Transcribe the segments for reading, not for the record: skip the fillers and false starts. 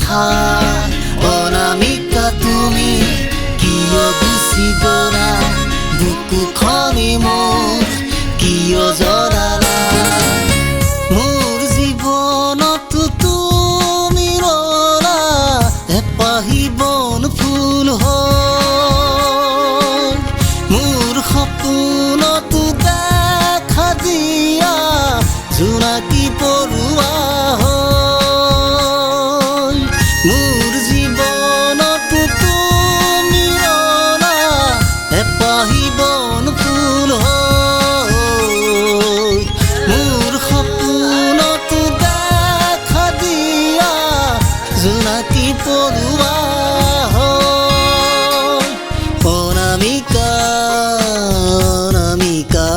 কথা অনামিকা তুমি কিয় গুচি গলা বুকুখনি মোৰ কিয় জৰালা মোৰ জীৱনতো তুমি ৰলা এপাহি বন ফুল হ'ল মোৰ সপোনতো দেখা দিয়া জোনাকী পৰুৱা হ'ল মোৰ জীৱনতো তুমি ৰলা এপাহি বন ফুল হ'ল মোৰ সপোনতো দেখা দিয়া জোনাকী পৰুৱা হ'ল অনামিকা অনামিকা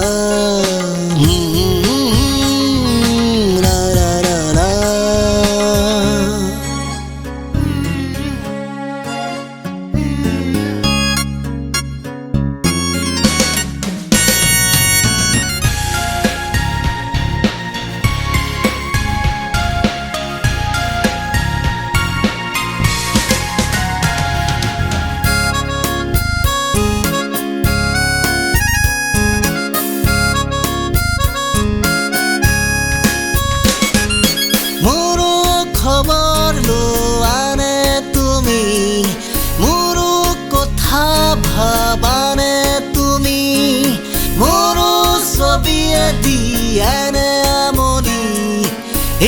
খবৰ লোৱানে তুমি মোৰ কথা ভাবানে তুমি মোৰ ছবিয়ে দিয়েনে আমনি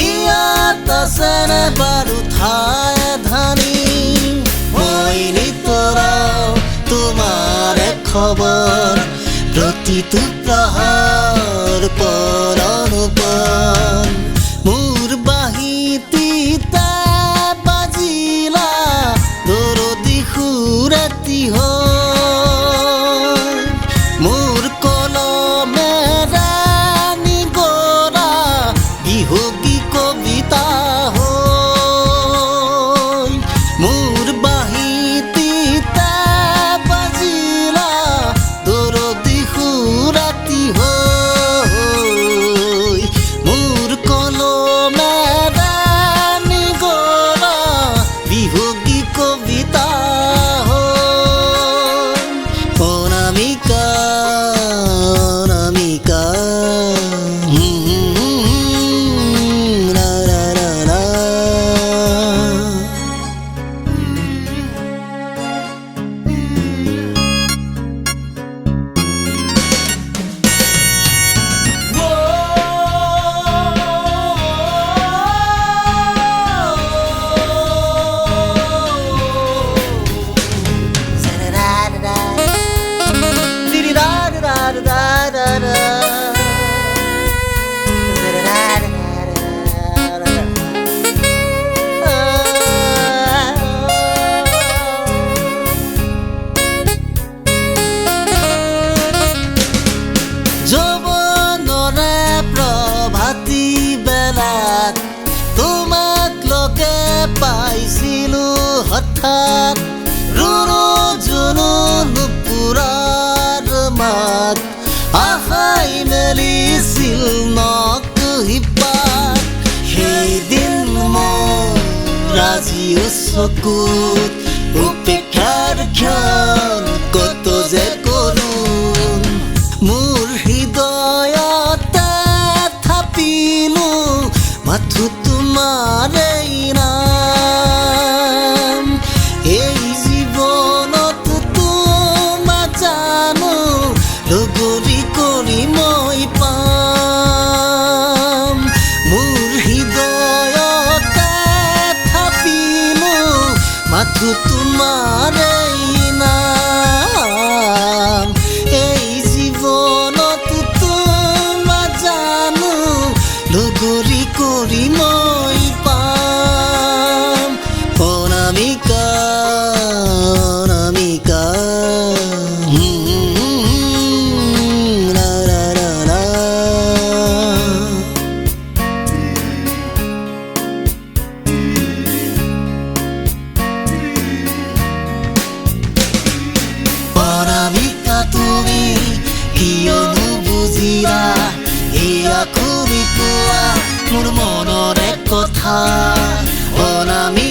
ইয়াত আছেনে বাৰু ঠাই ধানি মই নিতৰাও তোমাৰে খবৰ প্ৰতিটো প্ৰহাৰ পৰ অনুপম মোৰ বাহিতিতা বাজিলা দৰদি সুৰাতি হ'ল মোৰ কলমেৰে নিগৰা বিহগী কবিতা হ'ল মোৰ বাহিতিতা বাজিলা দৰদি সুৰাতি হ'ল মোৰ কলমেৰে নিগৰা বিহগী কবিতা হ'ল অনামিকা অনামিকা লা লা লা লা যৌৱনৰে প্ৰভাতী বেলাত তোমাক লগে পাইছিলো হঠাৎ ৰুণু জুনু নুপুৰাৰ মাত আশাই মেলিছিল নকুহিপাত সেইদিন মোৰ আজিও চকুত উপেক্ষাৰ ক্ষণ কত যে কৰোঁ মোৰ হৃদয়তে থাপিলো মাথো তোমাৰেই নাম এই জীৱনত তোমাক জানো লগৰী কৰি মই পাম মোৰ হৃদয়তে থাপিলো মাথো তোমাৰেই নাম এই জীৱনত তোমাক জানো লগৰী কৰি মই পাম অনামিকা অনামিকা লা লা লা লা অনামিকা তুমি কিয় নুবুজিলা এয়া খুবই কোৱা মোৰ মনৰে কথা অনামিকা